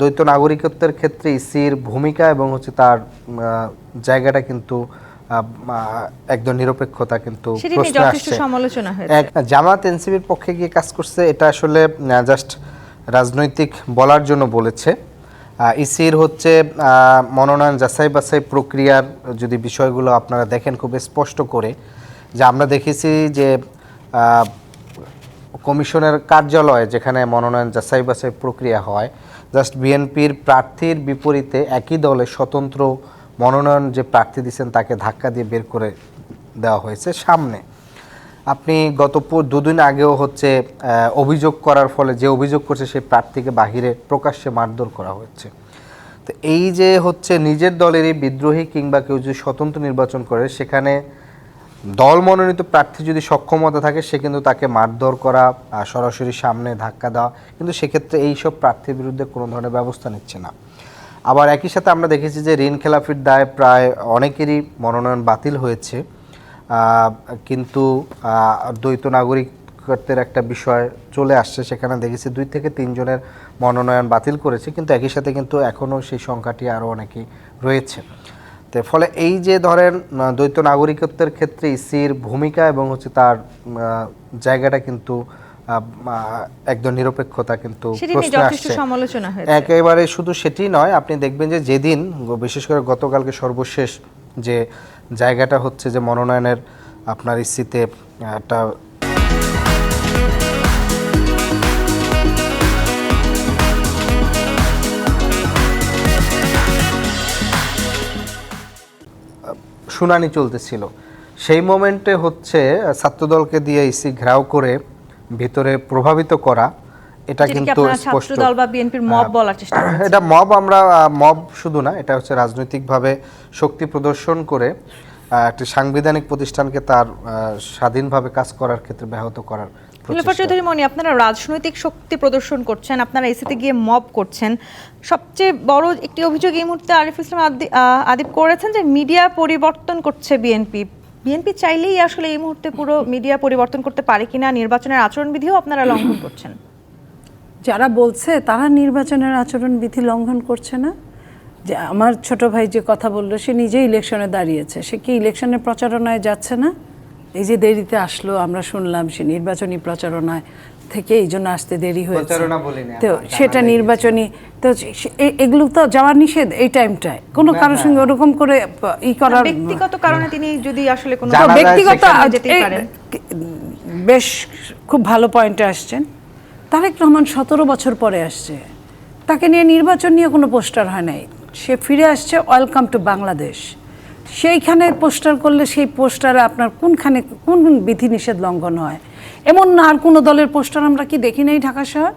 দ্বৈত নাগরিকত্বের ক্ষেত্রে ইসির ভূমিকা এবং হচ্ছে তার জায়গাটা কিন্তু একদম নিরপেক্ষতা কিন্তু প্রশ্ন আসছে। সমালোচনা হয়েছে। জামাত এনসিপির পক্ষে গিয়ে কাজ করছে, এটা আসলে জাস্ট রাজনৈতিক বলার জন্য বলেছে। ইসির হচ্ছে মনোনয়ন যাচাই বাছাই প্রক্রিয়ার যদি বিষয়গুলো আপনারা দেখেন খুব স্পষ্ট করে, যে আমরা দেখেছি যে কমিশনের কার্যালয়ে যেখানে মনোনয়ন যাচাই বাছাই প্রক্রিয়া হয়, জাস্ট বিএনপির প্রার্থীর বিপরীতে একই দলে স্বতন্ত্র মনোনয়ন যে প্রার্থী দিচ্ছেন তাকে ধাক্কা দিয়ে বের করে দেওয়া হয়েছে সামনে। আপনি গত দুদিন আগেও হচ্ছে অভিযোগ করার ফলে যে অভিযোগ করছে সেই প্রার্থীকে বাহিরে প্রকাশ্যে মারধর করা হচ্ছে। তো এই যে হচ্ছে নিজের দলেরই বিদ্রোহী কিংবা কেউ যদি স্বতন্ত্র নির্বাচন করে, সেখানে দল মনোনীত প্রার্থী যদি সক্ষমতা থাকে সে কিন্তু তাকে মারধর করা, সরাসরি সামনে ধাক্কা দেওয়া, কিন্তু সেক্ষেত্রে এইসব প্রার্থীর বিরুদ্ধে কোনো ধরনের ব্যবস্থা নিচ্ছে না। আবার একই সাথে আমরা দেখেছি যে ঋণ খেলাপির দায়ে প্রায় অনেকেরই মনোনয়ন বাতিল হয়েছে, কিন্তু দ্বৈত নাগরিকত্বের একটা বিষয় চলে আসছে, সেখানে দেখেছি 2 থেকে 3 জনের মনোনয়ন বাতিল করেছে, কিন্তু একই সাথে কিন্তু এখনও সেই সংখ্যাটি আরও অনেকেই রয়েছে। তো ফলে এই যে ধরেন দ্বৈত নাগরিকত্বের ক্ষেত্রে ইসির ভূমিকা এবং হচ্ছে তার জায়গাটা কিন্তু একদম নিরপেক্ষতা কিন্তু প্রশ্ন আসছে। সমালোচনা হয়েছে। একেবারে শুধু সেটি নয়, আপনি দেখবেন যে যেদিন বিশেষ করে গতকালকে সর্বশেষ যে জায়গাটা হচ্ছে যে মনোনয়নের আপনার ইসিতে একটা শুনানি চলতেছিল, সেই মোমেন্টে হচ্ছে ছাত্রদলকে দিয়ে ইসি ঘেরাও করে ভিতরে প্রভাবিত করা, এটা কিন্তু স্পষ্ট। ছাত্রদল বা বিএনপির মব বলার চেষ্টা করছে। এটা মব, আমরা মব শুধু না, এটা হচ্ছে রাজনৈতিকভাবে শক্তি প্রদর্শন করে একটি সাংবিধানিক প্রতিষ্ঠানকে তার স্বাধীনভাবে কাজ করার ক্ষেত্রে ব্যাহত করার। নীলুফার চৌধুরী মনি, আপনারা রাজনৈতিক শক্তি প্রদর্শন করছেন, আপনারা এসিতে গিয়ে মব করছেন। সবচেয়ে বড় একটি অভিযোগ এই মুহূর্তে আরিফুল ইসলাম আদিব করেছেন যে মিডিয়া পরিবর্তন করছে বিএনপি। বিএনপি চাইলেই আসলে এই মুহূর্তে পুরো মিডিয়া পরিবর্তন করতে পারে কিনা, নির্বাচনের আচরণবিধিও আপনারা লঙ্ঘন করছেন। যারা বলছে তারা নির্বাচনের আচরণবিধি লঙ্ঘন করছে না। যে আমার ছোট ভাই যে কথা বললো, সে নিজেই ইলেকশনে দাঁড়িয়েছে, সে কি ইলেকশনের প্রচারণায় যাচ্ছে না? এই যে দেরিতে আসলো, আমরা শুনলাম সে নির্বাচনী প্রচারণায় থেকে এই জন্য আসতে দেরি হয়েছে, তো সেটা নির্বাচনী, তো এগুলো তো যাওয়ার নিষেধ এই টাইমটায়, কোনো কারোর সঙ্গে ওরকম করে ই করার ব্যক্তিগত কারণে তিনি যদি আসলে কোনো ব্যক্তিগত, বেশ খুব ভালো পয়েন্টে আসছেন। তারেক রহমান 17 বছর পরে আসছে, তাকে নিয়ে নির্বাচন নিয়ে কোনো পোস্টার হয় নাই, সে ফিরে আসছে ওয়েলকাম টু বাংলাদেশ। সেইখানে পোস্টার করলে সেই পোস্টারে আপনার কোনখানে কোন বিধিনিষেধ লঙ্ঘন হয়? এমন না আর কোনো দলের পোস্টার আমরা কি দেখি নাই ঢাকা শহর?